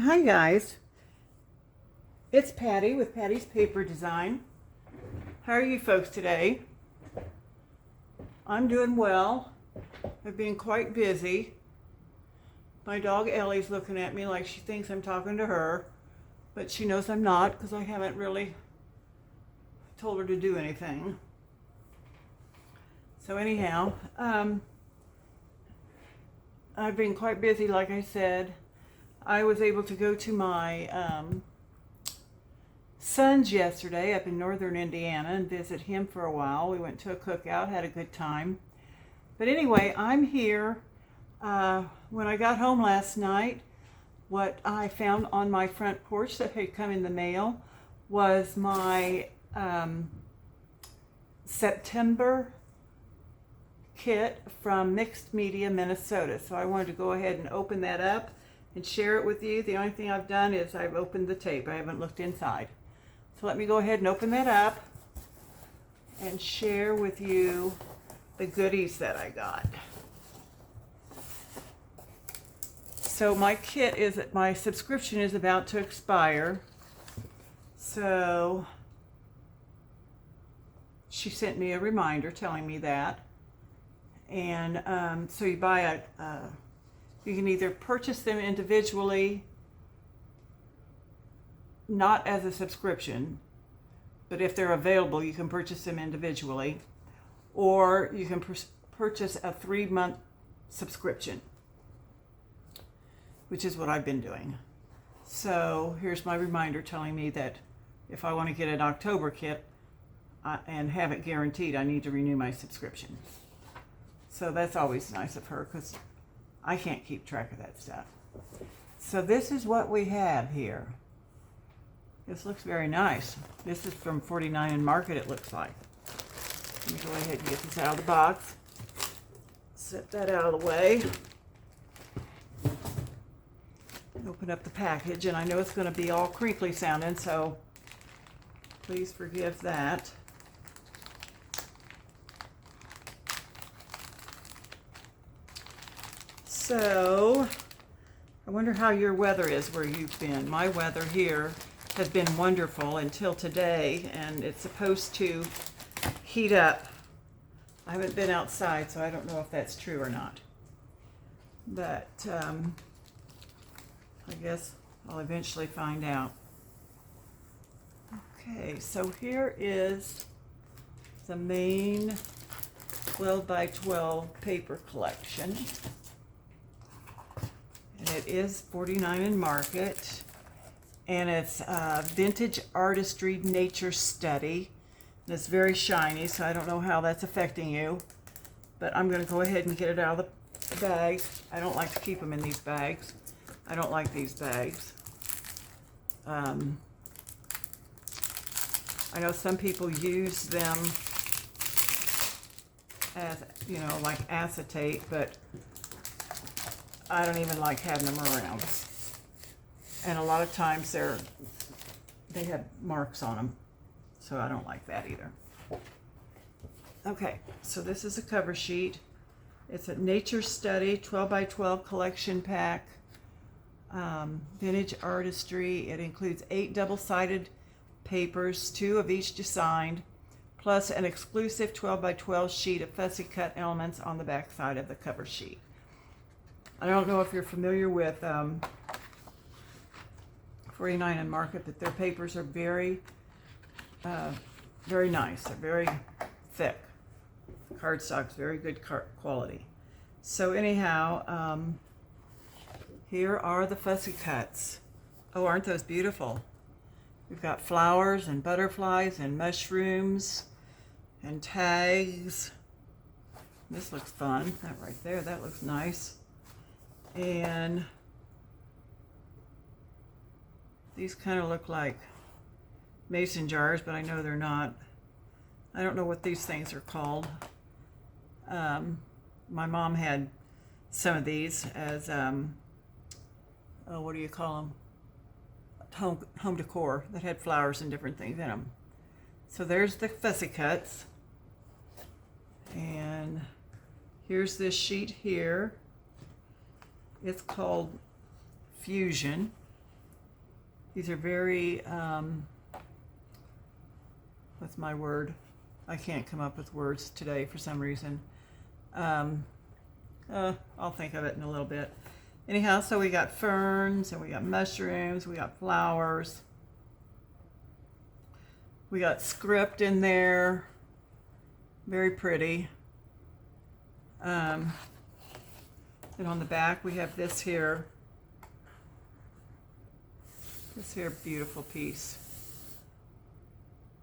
Hi guys, it's Patty with Patty's Paper Design. How are you folks today? I'm doing well. I've been quite busy. My dog Ellie's looking at me like she thinks I'm talking to her, but she knows I'm not because I haven't really told her to do anything. So anyhow, I've been quite busy, like I said. I was able to go to my son's yesterday up in northern Indiana and visit him for a while. We went to a cookout, had a good time. But anyway, I'm here. When I got home last night, what I found on my front porch that had come in the mail was my September kit from Mixed Media, Minnesota. So I wanted to go ahead and open that up and share it with you. The only thing I've done is I've opened the tape. I haven't looked inside. So let me go ahead and open that up and share with you the goodies that I got. So my subscription is about to expire. So she sent me a reminder telling me that. And so you buy you can either purchase them individually, not as a subscription, but if they're available, you can purchase them individually, or you can purchase a 3-month subscription, which is what I've been doing. So here's my reminder telling me that if I want to get an October kit and have it guaranteed, I need to renew my subscription. So that's always nice of her because I can't keep track of that stuff. So this is what we have here. This looks very nice. This is from 49 and Market, it looks like. Let me go ahead and get this out of the box. Set that out of the way. Open up the package, and I know it's going to be all crinkly sounding, so please forgive that. So, I wonder how your weather is where you've been. My weather here has been wonderful until today, and it's supposed to heat up. I haven't been outside, so I don't know if that's true or not. But I guess I'll eventually find out. Okay, so here is the main 12 by 12 paper collection. And it is 49 and Market, and it's Vintage Artistry Nature Study. And it's very shiny, so I don't know how that's affecting you, but I'm going to go ahead and get it out of the bag. I don't like to keep them in these bags. I don't like these bags. I know some people use them as, like acetate, but I don't even like having them around. And a lot of times they have marks on them, so I don't like that either. Okay, so this is a cover sheet. It's a Nature Study 12 by 12 collection pack. Vintage Artistry. It includes 8 double-sided papers, 2 of each design, plus an exclusive 12 by 12 sheet of fussy cut elements on the back side of the cover sheet. I don't know if you're familiar with 49 and Market, but their papers are very, very nice. They're very thick. Cardstock's very good quality. So anyhow, here are the fussy cuts. Oh, aren't those beautiful? We've got flowers and butterflies and mushrooms and tags. This looks fun. That right there, that looks nice. And these kind of look like mason jars, but I know they're not. I don't know what these things are called. My mom had some of these as, what do you call them? Home decor that had flowers and different things in them. So there's the fussy cuts. And here's this sheet here. It's called Fusion. These are very, what's my word? I can't come up with words today for some reason. I'll think of it in a little bit. Anyhow, so we got ferns and we got mushrooms, we got flowers. We got script in there. Very pretty. And on the back we have this here beautiful piece.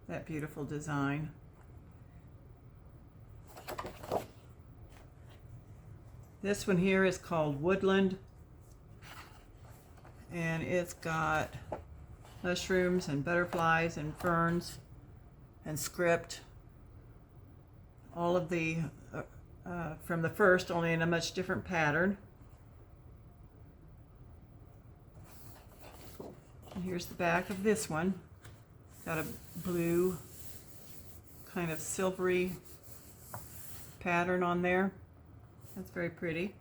That beautiful design. This one here is called Woodland, and it's got mushrooms and butterflies and ferns and script. All of the from the first, only in a much different pattern. And here's the back of this one. Got a blue kind of silvery pattern on there. That's very pretty.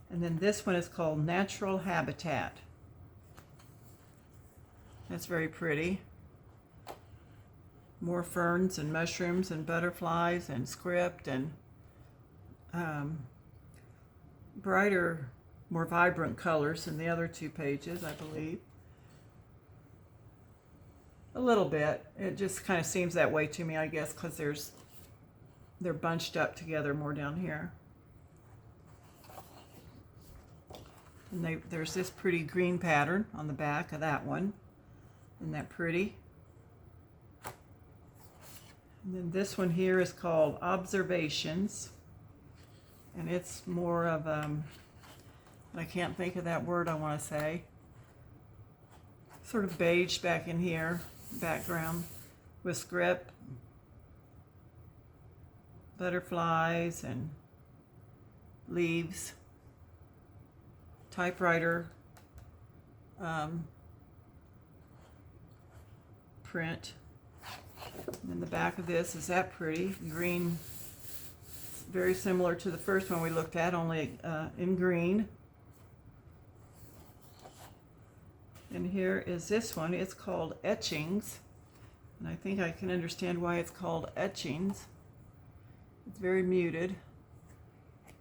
And then this one is called Natural Habitat. That's very pretty. More ferns and mushrooms and butterflies and script and brighter, more vibrant colors than the other two pages, I believe. A little bit. It just kind of seems that way to me, I guess, because they're bunched up together more down here. And there's this pretty green pattern on the back of that one. Isn't that pretty? And then this one here is called Observations. And it's more of, I can't think of that word I want to say. Sort of beige back in here, background with script, butterflies and leaves, typewriter, print. And then the back of this is that pretty green, very similar to the first one we looked at, only in green. And here is this one. It's called Etchings, and I think I can understand why it's called Etchings. It's very muted,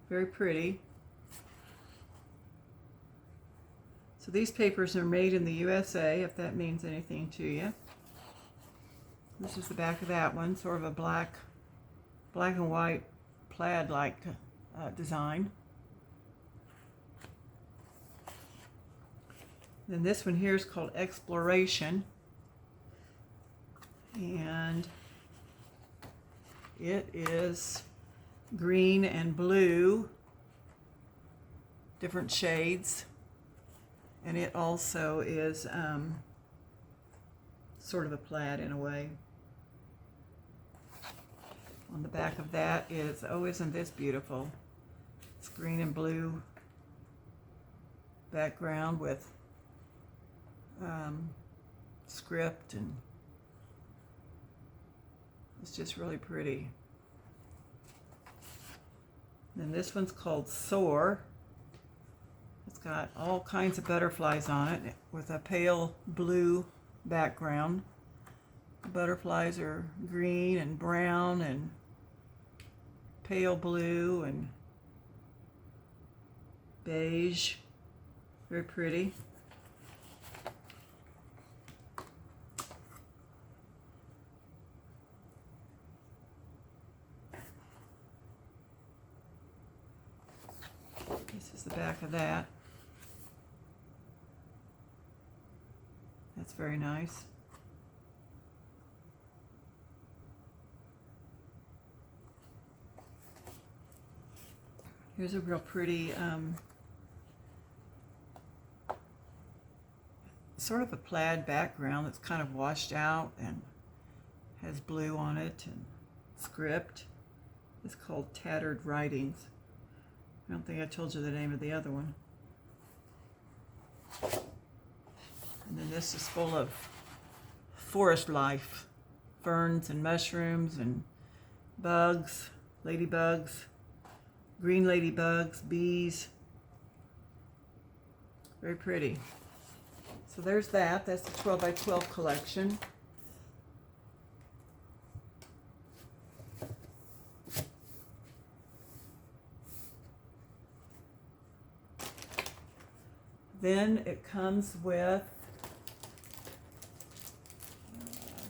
very pretty. So these papers are made in the USA, if that means anything to you. This is the back of that one, sort of a black and white plaid-like design. Then this one here is called Exploration, and it is green and blue, different shades, and it also is sort of a plaid in a way. On the back of that is, oh, isn't this beautiful? It's green and blue background with script, and it's just really pretty. Then this one's called Soar. It's got all kinds of butterflies on it with a pale blue background. The butterflies are green and brown and pale blue and beige. Very pretty. This is the back of that. That's very nice. Here's a real pretty, sort of a plaid background that's kind of washed out and has blue on it and script. It's called Tattered Writings. I don't think I told you the name of the other one. And then this is full of forest life, ferns and mushrooms and bugs, ladybugs, green ladybugs, bees. Very pretty. So there's that. That's the 12 by 12 collection. Then it comes with,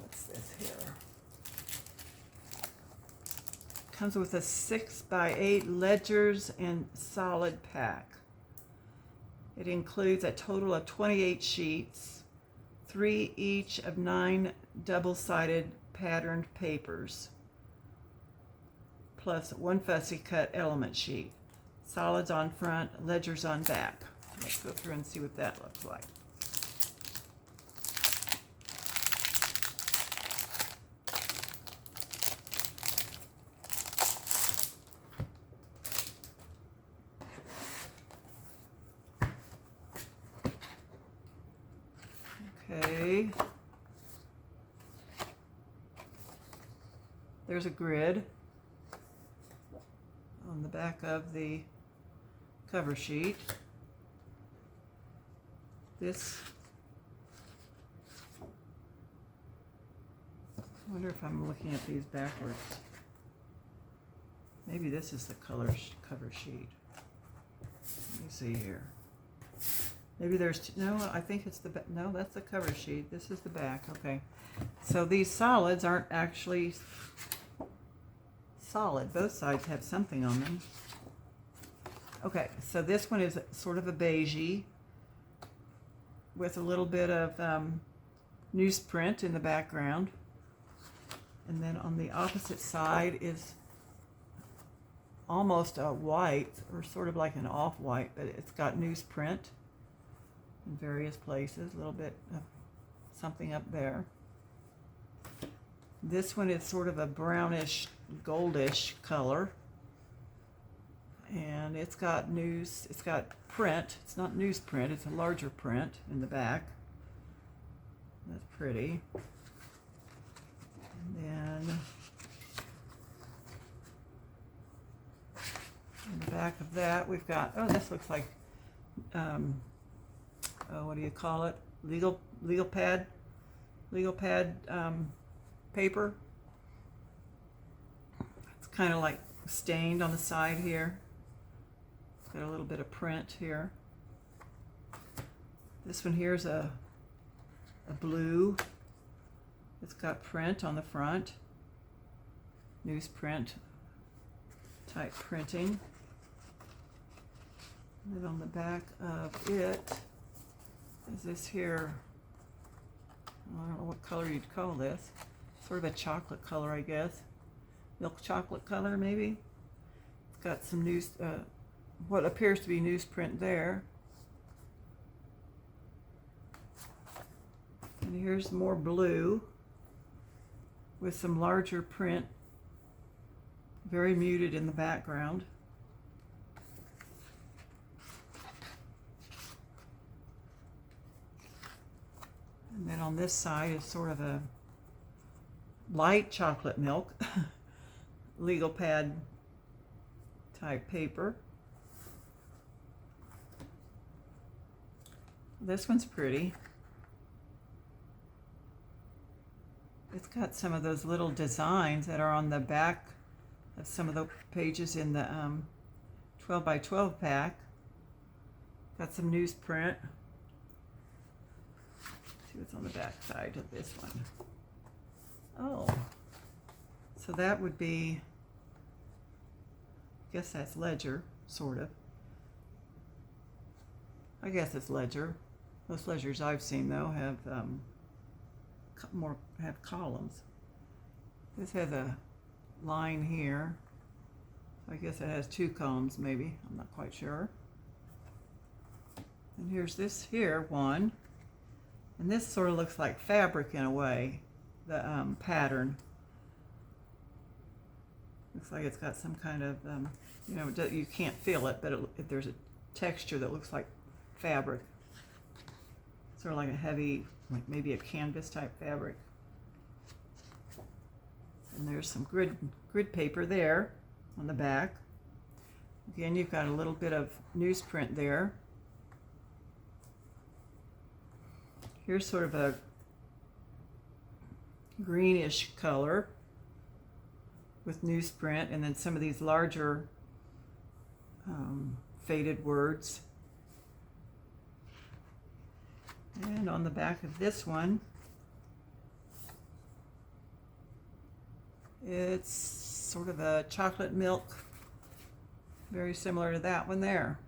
what's this here? Comes with a 6 by 8 ledgers and solid pack. It includes a total of 28 sheets, 3 each of 9 double-sided patterned papers, plus 1 fussy cut element sheet. Solids on front, ledgers on back. Let's go through and see what that looks like. Okay. There's a grid on the back of the cover sheet. This, I wonder if I'm looking at these backwards. Maybe this is the cover sheet. Let me see here. Maybe there's, no, I think it's the, no, that's the cover sheet. This is the back, okay. So these solids aren't actually solid. Both sides have something on them. Okay, so this one is sort of a beigey with a little bit of newsprint in the background. And then on the opposite side is almost a white, or sort of like an off-white, but it's got newsprint in various places, a little bit of something up there. This one is sort of a brownish, goldish color. And it's got print. It's not newsprint, it's a larger print in the back. That's pretty. And then on the back of that we've got, oh, this looks like, what do you call it? Legal pad paper. It's kind of like stained on the side here. Got a little bit of print here. This one here is a blue. It's got print on the front. Newsprint type printing. And then on the back of it is this here, I don't know what color you'd call this. Sort of a chocolate color, I guess. Milk chocolate color, maybe. It's got some what appears to be newsprint there. And here's more blue with some larger print, very muted in the background. And then on this side is sort of a light chocolate milk, legal pad type paper. This one's pretty. It's got some of those little designs that are on the back of some of the pages in the 12 by 12 pack. Got some newsprint. See what's on the back side of this one. Oh, so that would be, I guess that's ledger, sort of. I guess it's ledger. Most ledgers I've seen, though, have have columns. This has a line here. I guess it has 2 columns, maybe. I'm not quite sure. And here's this here one, and this sort of looks like fabric in a way. The pattern looks like it's got some kind of you can't feel it, but there's a texture that looks like fabric. Sort of like a heavy, like maybe a canvas type fabric. And there's some grid paper there on the back. Again, you've got a little bit of newsprint there. Here's sort of a greenish color with newsprint, and then some of these larger faded words. And on the back of this one, it's sort of a chocolate milk, very similar to that one there.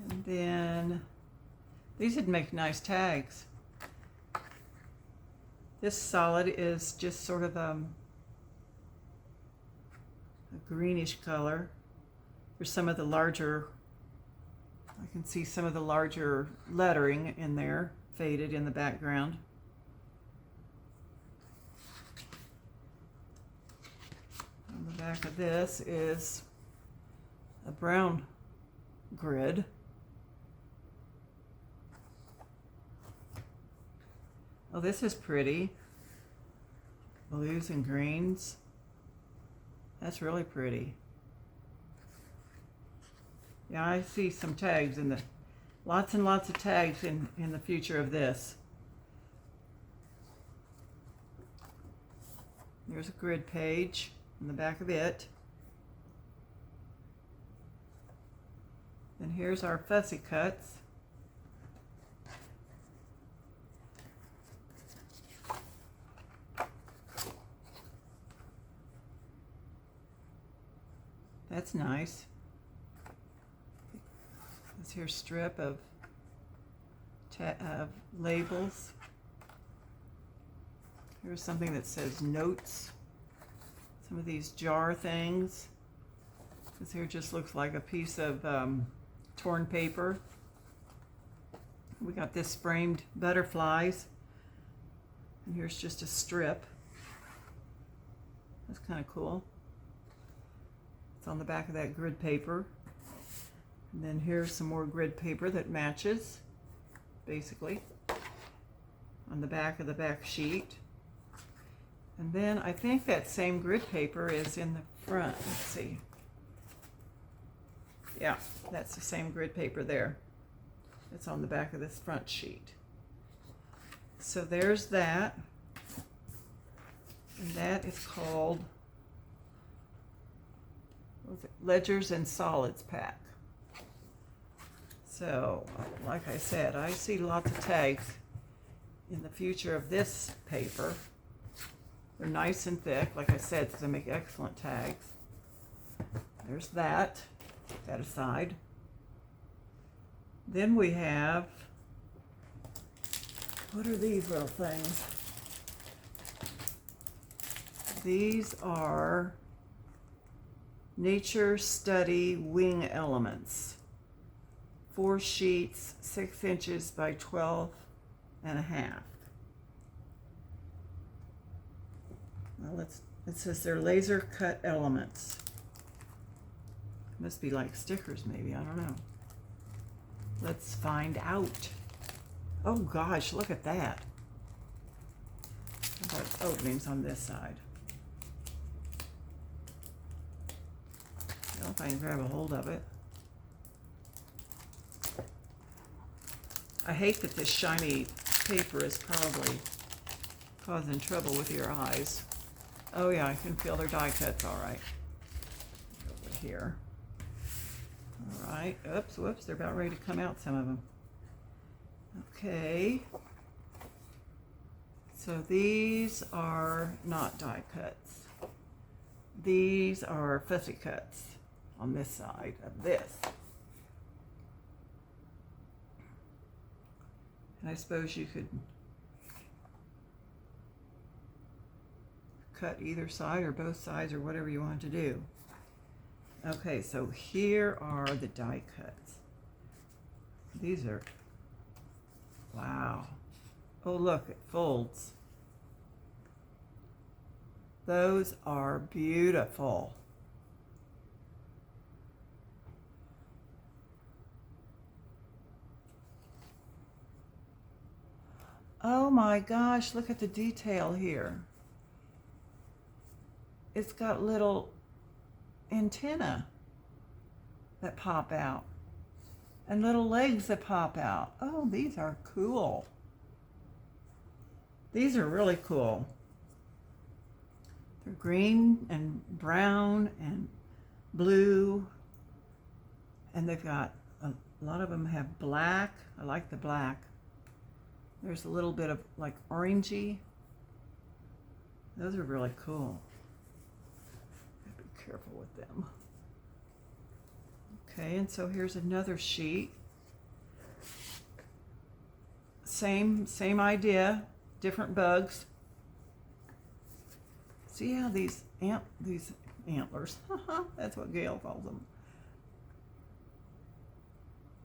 And then these would make nice tags. This solid is just sort of a greenish color. There's some of the larger, I can see some of the larger lettering in there, faded in the background. On the back of this is a brown grid. Oh, this is pretty. Blues and greens. That's really pretty. Yeah, I see some tags in the, lots and lots of tags in the future of this. There's a grid page in the back of it. And here's our fussy cuts. That's nice. This here strip of labels. Here's something that says notes. Some of these jar things. This here just looks like a piece of torn paper. We got this framed butterflies. And here's just a strip. That's kind of cool. On the back of that grid paper. And then here's some more grid paper that matches, basically, on the back of the back sheet. And then I think that same grid paper is in the front. Let's see. Yeah, that's the same grid paper there. It's on the back of this front sheet. So there's that. And that is called Ledgers and Solids pack. So, like I said, I see lots of tags in the future of this paper. They're nice and thick, like I said, so they make excellent tags. There's that. Put that aside. Then we have, what are these little things? These are Nature Study Wing Elements. 4 sheets, 6 inches by 12 and a half. Well, it says they're laser cut elements. Must be like stickers maybe, I don't know. Let's find out. Oh gosh, look at that. How about openings on this side? I don't know if I can grab a hold of it. I hate that this shiny paper is probably causing trouble with your eyes. Oh yeah, I can feel their die cuts all right. Over here. All right, oops, whoops, they're about ready to come out, some of them. Okay. So these are not die cuts. These are fussy cuts on this side of this. And I suppose you could cut either side or both sides or whatever you want to do. Okay, so here are the die cuts. These are, wow. Oh look, it folds. Those are beautiful. Oh my gosh, look at the detail here. It's got little antennae that pop out. and little legs that pop out. Oh, these are cool. These are really cool. They're green and brown and blue, and they've got a lot of them have black. I like the black. There's a little bit of like orangey. Those are really cool. Be careful with them. Okay, and so here's another sheet. Same idea, different bugs. See how these antlers, that's what Gail calls them.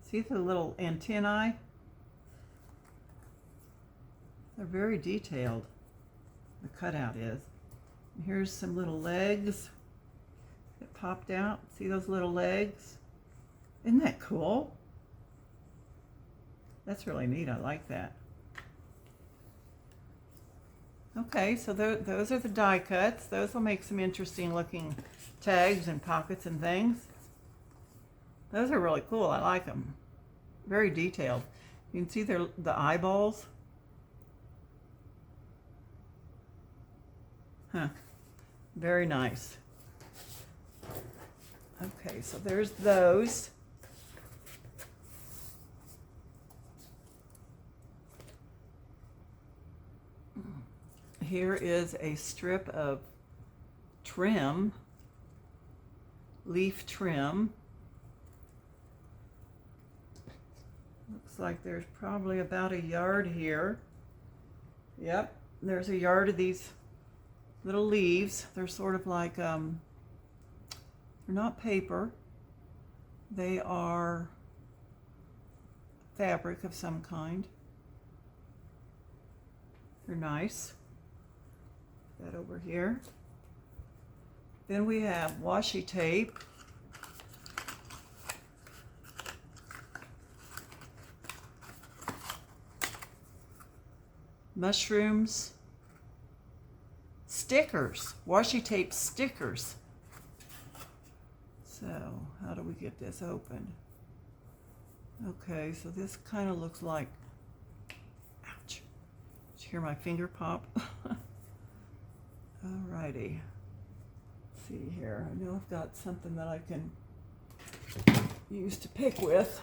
See the little antennae? They're very detailed, the cutout is. And here's some little legs that popped out. See those little legs? Isn't that cool? That's really neat, I like that. Okay, so those are the die cuts. Those will make some interesting looking tags and pockets and things. Those are really cool, I like them. Very detailed. You can see the eyeballs. Huh, very nice. Okay, so there's those. Here is a strip of trim, leaf trim. Looks like there's probably about a yard here. Yep, there's a yard of these little leaves. They're sort of like, they're not paper. They are fabric of some kind. They're nice. That over here. Then we have washi tape. Mushrooms. Stickers. Washi tape stickers. So, how do we get this open? Okay, so this kind of looks like, ouch. Did you hear my finger pop? Alrighty. Let's see here. I know I've got something that I can use to pick with.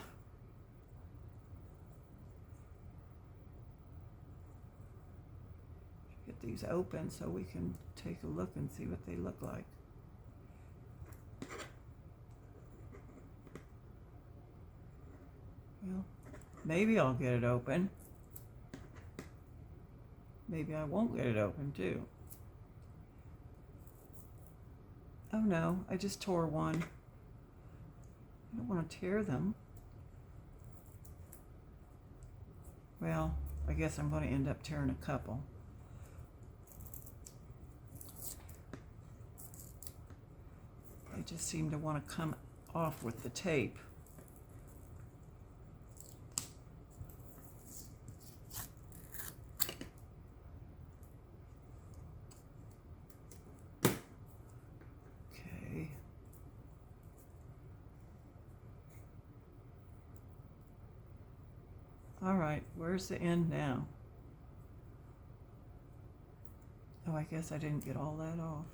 Get these open so we can take a look and see what they look like. Well, maybe I'll get it open. Maybe I won't get it open too. Oh no, I just tore one. I don't want to tear them. Well, I guess I'm going to end up tearing a couple. They just seem to want to come off with the tape. All right, where's the end now? Oh, I guess I didn't get all that off.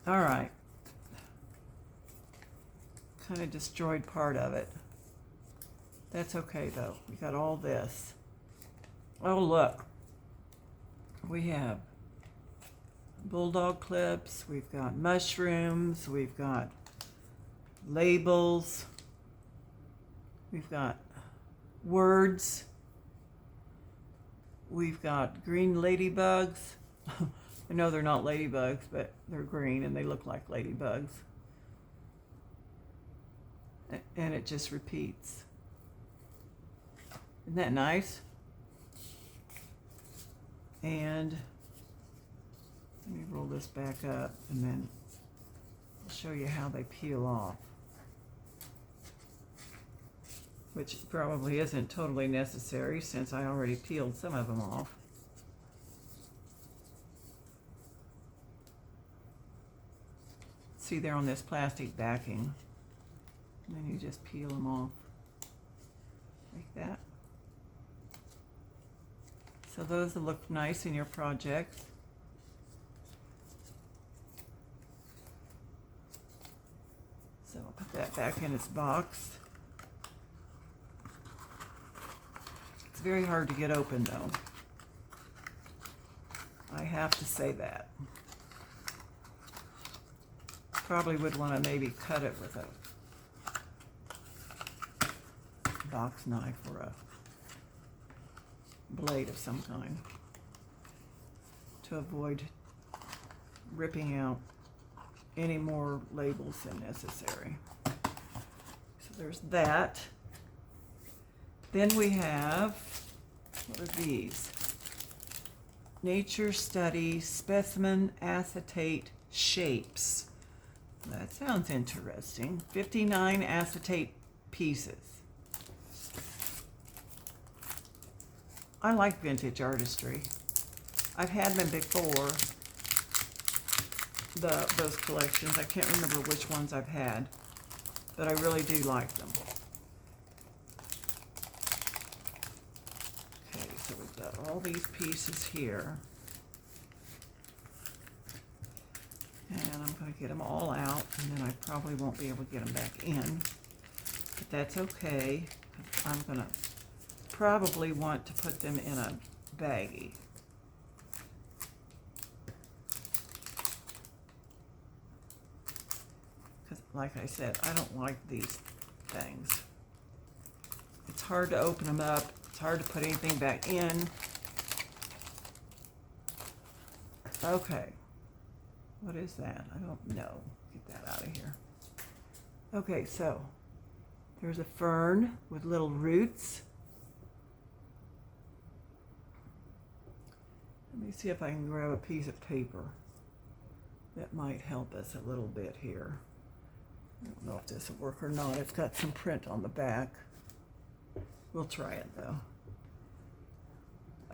All right. Kind of destroyed part of it. That's okay though. We got all this. Oh look. We have bulldog clips, we've got mushrooms, we've got labels, we've got words, we've got green ladybugs. I know they're not ladybugs, but they're green and they look like ladybugs. And it just repeats. Isn't that nice? And let me roll this back up and then I'll show you how they peel off. which probably isn't totally necessary since I already peeled some of them off. See, they're on this plastic backing. And then you just peel them off like that. So those will look nice in your projects. So I'll put that back in its box. It's very hard to get open though. I have to say that. Probably would want to maybe cut it with a box knife or a blade of some kind to avoid ripping out any more labels than necessary. So there's that. Then we have, what are these? Nature Study Specimen Acetate Shapes. That sounds interesting. 59 acetate pieces. I like vintage artistry. I've had them before, those collections. I can't remember which ones I've had, but I really do like them. Okay, so we've got all these pieces here. And I'm going to get them all out, and then I probably won't be able to get them back in. But that's okay. I'm going to probably want to put them in a baggie. Because, like I said, I don't like these things. It's hard to open them up. It's hard to put anything back in. Okay. What is that? I don't know. Get that out of here. Okay, so there's a fern with little roots. Let me see if I can grab a piece of paper. That might help us a little bit here. I don't know if this will work or not. It's got some print on the back. We'll try it though.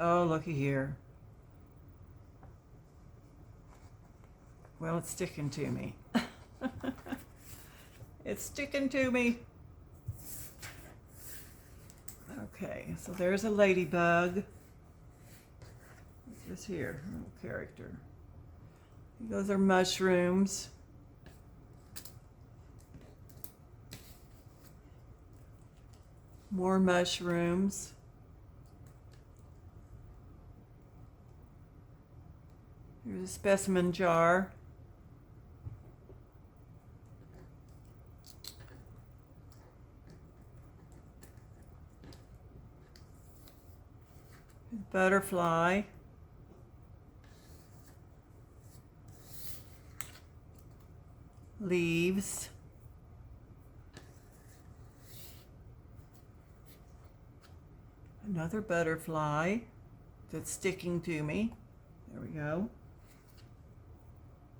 Oh, looky here. Well, it's sticking to me. It's sticking to me. Okay, so there's a ladybug. What's this here? Little character. Those are mushrooms. More mushrooms. Here's a specimen jar. Butterfly. Leaves. Another butterfly that's sticking to me. There we go.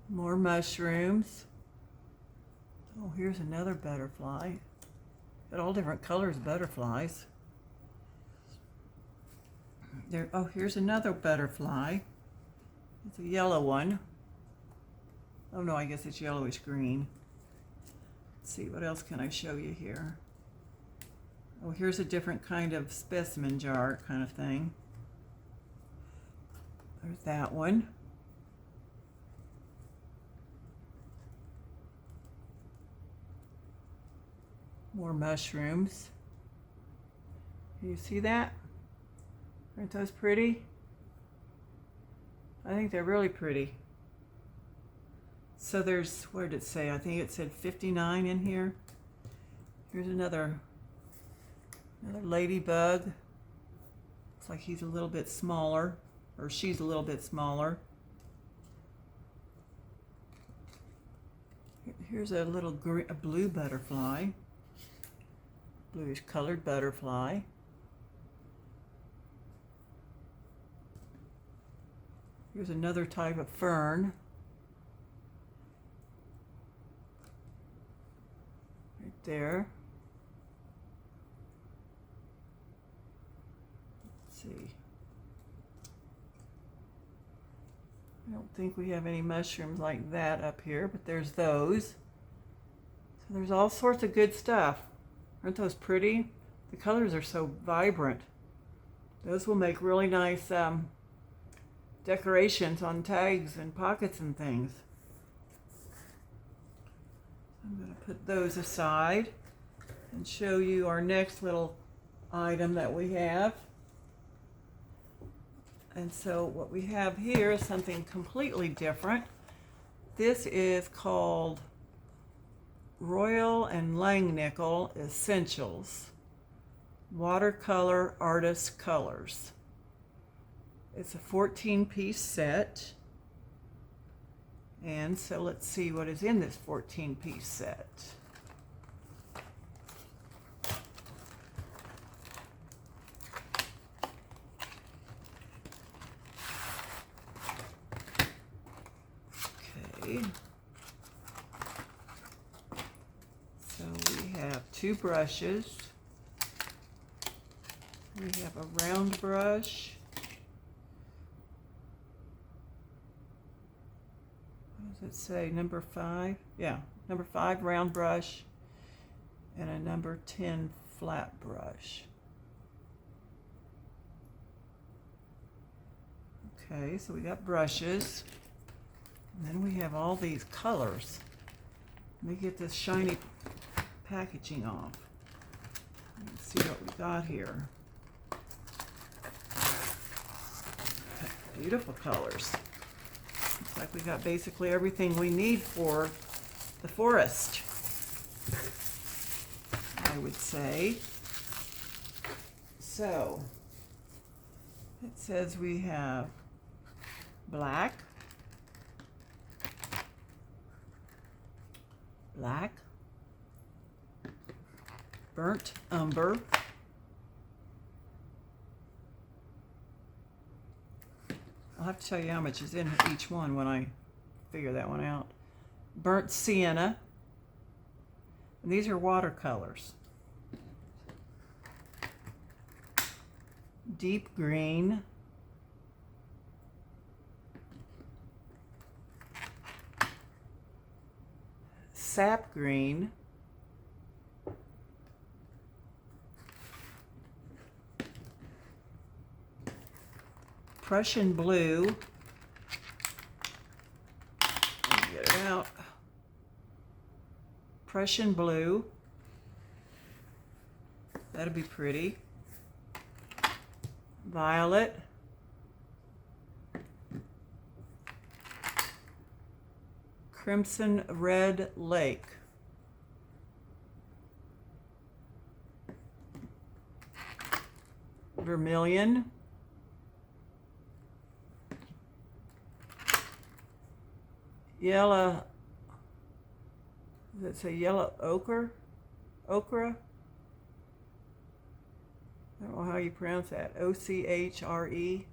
More mushrooms. Oh, here's another butterfly. Got all different colors of butterflies. There. Oh, here's another butterfly. It's a yellow one. Oh no, I guess it's yellowish green. Let's see, what else can I show you here? Oh, here's a different kind of specimen jar kind of thing. There's that one. More mushrooms. Can you see that? Aren't those pretty? I think they're really pretty. So there's, what did it say? I think it said 59 in here. Here's another ladybug. Looks like he's a little bit smaller, or she's a little bit smaller. Here's a little a blue butterfly. Bluish colored butterfly. Here's another type of fern. Right there. see. I don't think we have any mushrooms like that up here, but there's those. So there's all sorts of good stuff. Aren't those pretty? The colors are so vibrant. Those will make really nice decorations on tags and pockets and things. I'm going to put those aside and show you our next little item that we have. And so what we have here is something completely different. This is called Royal and Langnickel Essentials Watercolor Artist Colors. It's a 14-piece set. And so let's see what is in this 14-piece set. Okay. So we have 2 brushes. We have a round brush. What does it say? Number 5? Yeah, number 5 round brush and a number 10 flat brush. Okay, so we got brushes. And then we have all these colors. Let me get this shiny packaging off. Let's see what we got here. Beautiful colors. Looks like we got basically everything we need for the forest, I would say. So, it says we have black, burnt umber, I'll have to tell you how much is in each one when I figure that one out. Burnt sienna, and these are watercolors. Deep green, sap green, Prussian blue, get it out, Prussian blue, that'll be pretty, violet, crimson red lake, vermilion, yellow, does it say yellow ochre? Ochre? I don't know how you pronounce that. O-C-H-R-E?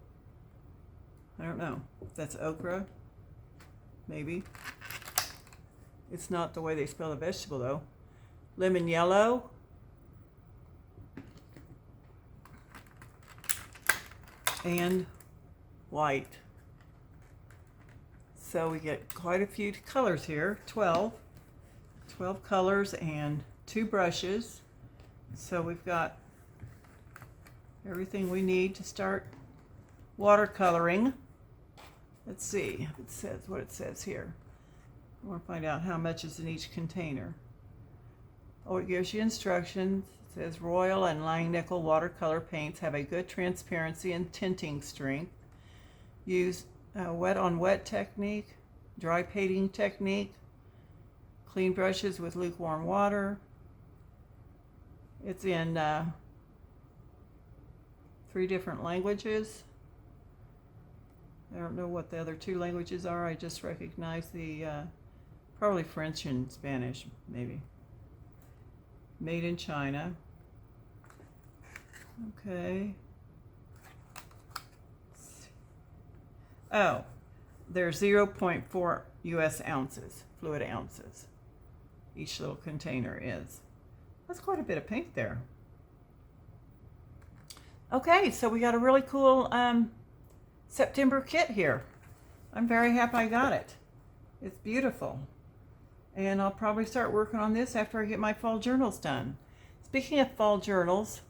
I don't know. That's okra? Maybe. It's not the way they spell the vegetable, though. Lemon yellow. And white. So we get quite a few colors here, 12 colors and 2 brushes. So we've got everything we need to start watercoloring. Let's see, it says what it says here. I want to find out how much is in each container. Oh, it gives you instructions. It says Royal and Langnickel watercolor paints have a good transparency and tinting strength. Use wet on wet technique, dry painting technique, clean brushes with lukewarm water. It's in 3 different languages. I don't know what the other 2 languages are. I just recognize the probably French and Spanish, maybe. Made in China. Okay. Oh, they're 0.4 US ounces, fluid ounces. Each little container is. That's quite a bit of paint there. Okay, so we got a really cool September kit here. I'm very happy I got it. It's beautiful. And I'll probably start working on this after I get my fall journals done. Speaking of fall journals,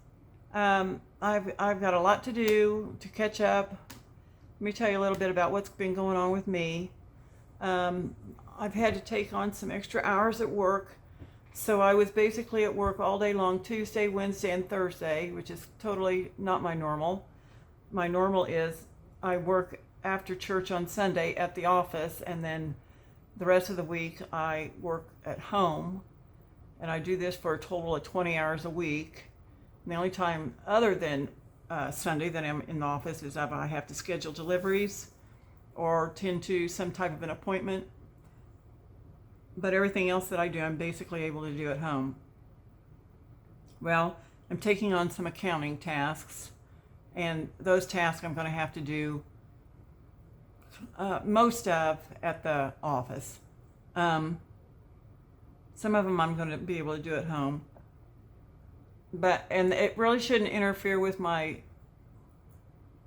I've got a lot to do to catch up. Let me tell you a little bit about what's been going on with me. I've had to take on some extra hours at work. So I was basically at work all day long, Tuesday, Wednesday, and Thursday, which is totally not my normal. My normal is I work after church on Sunday at the office, and then the rest of the week I work at home, and I do this for a total of 20 hours a week. And the only time other than Sunday that I'm in the office is if I have to schedule deliveries or tend to some type of an appointment. But everything else that I do, I'm basically able to do at home. Well, I'm taking on some accounting tasks, and those tasks I'm going to have to do most of at the office. Some of them I'm going to be able to do at home. And it really shouldn't interfere with my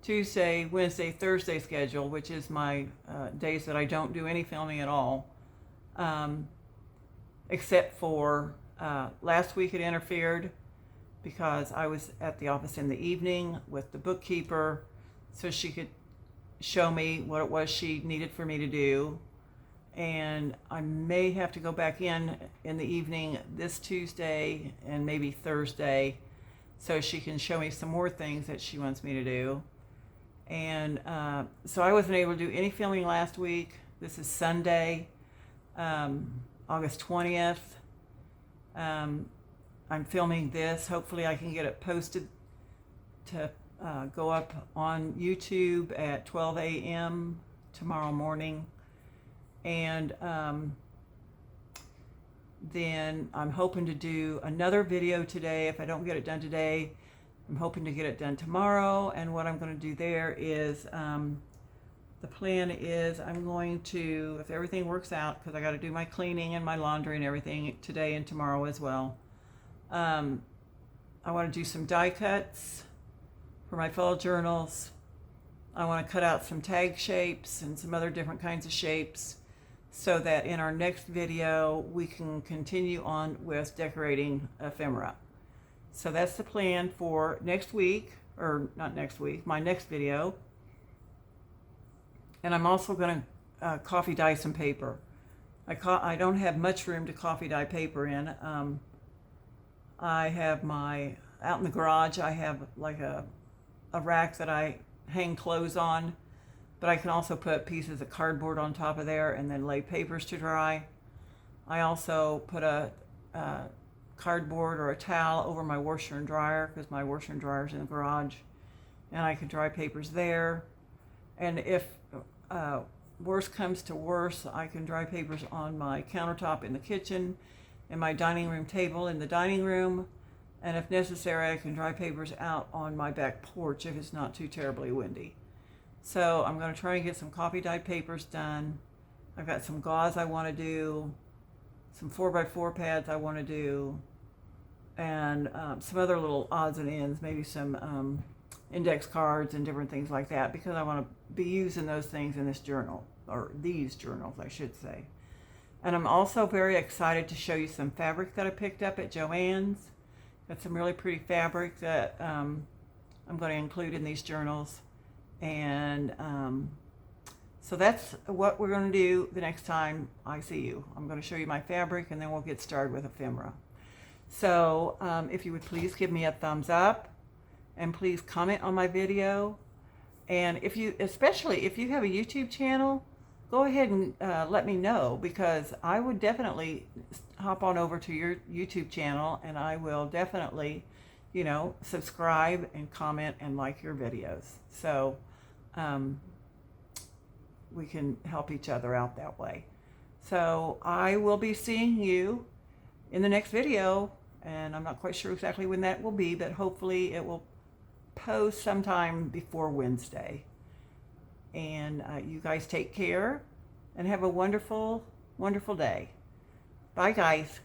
Tuesday, Wednesday, Thursday schedule, which is my days that I don't do any filming at all. Except for last week it interfered because I was at the office in the evening with the bookkeeper so she could show me what it was she needed for me to do. And I may have to go back in the evening this Tuesday and maybe Thursday so she can show me some more things that she wants me to do. And so I wasn't able to do any filming last week. This is Sunday, August 20th. I'm filming this. Hopefully I can get it posted to go up on YouTube at 12 a.m. tomorrow morning. And then I'm hoping to do another video today. If I don't get it done today, I'm hoping to get it done tomorrow. And what I'm going to do there is the plan is I'm going to, if everything works out, because I got to do my cleaning and my laundry and everything today and tomorrow as well. I want to do some die cuts for my fall journals. I want to cut out some tag shapes and some other different kinds of shapes so that in our next video we can continue on with decorating ephemera. So that's the plan for next week, or not next week, my next video. And I'm also going to coffee dye some paper. I don't have much room to coffee dye paper in. I have out in the garage, I have like a rack that I hang clothes on, but I can also put pieces of cardboard on top of there and then lay papers to dry. I also put a cardboard or a towel over my washer and dryer because my washer and dryer is in the garage, and I can dry papers there. And if worse comes to worse, I can dry papers on my countertop in the kitchen and my dining room table in the dining room. And if necessary, I can dry papers out on my back porch if it's not too terribly windy. So I'm going to try and get some coffee dyed papers done. I've got some gauze I want to do, some 4x4 pads I want to do, and some other little odds and ends, maybe some index cards and different things like that, because I want to be using those things in this journal, or these journals, I should say. And I'm also very excited to show you some fabric that I picked up at Joann's. Got some really pretty fabric that I'm going to include in these journals. And so that's what we're going to do the next time I see you. I'm going to show you my fabric, and then we'll get started with ephemera. So if you would please give me a thumbs up, and please comment on my video. And especially if you have a YouTube channel, go ahead and let me know, because I would definitely hop on over to your YouTube channel, and I will definitely, subscribe and comment and like your videos. So we can help each other out that way. So I will be seeing you in the next video, and I'm not quite sure exactly when that will be, but hopefully it will post sometime before Wednesday. And you guys take care and have a wonderful, wonderful day. Bye, guys.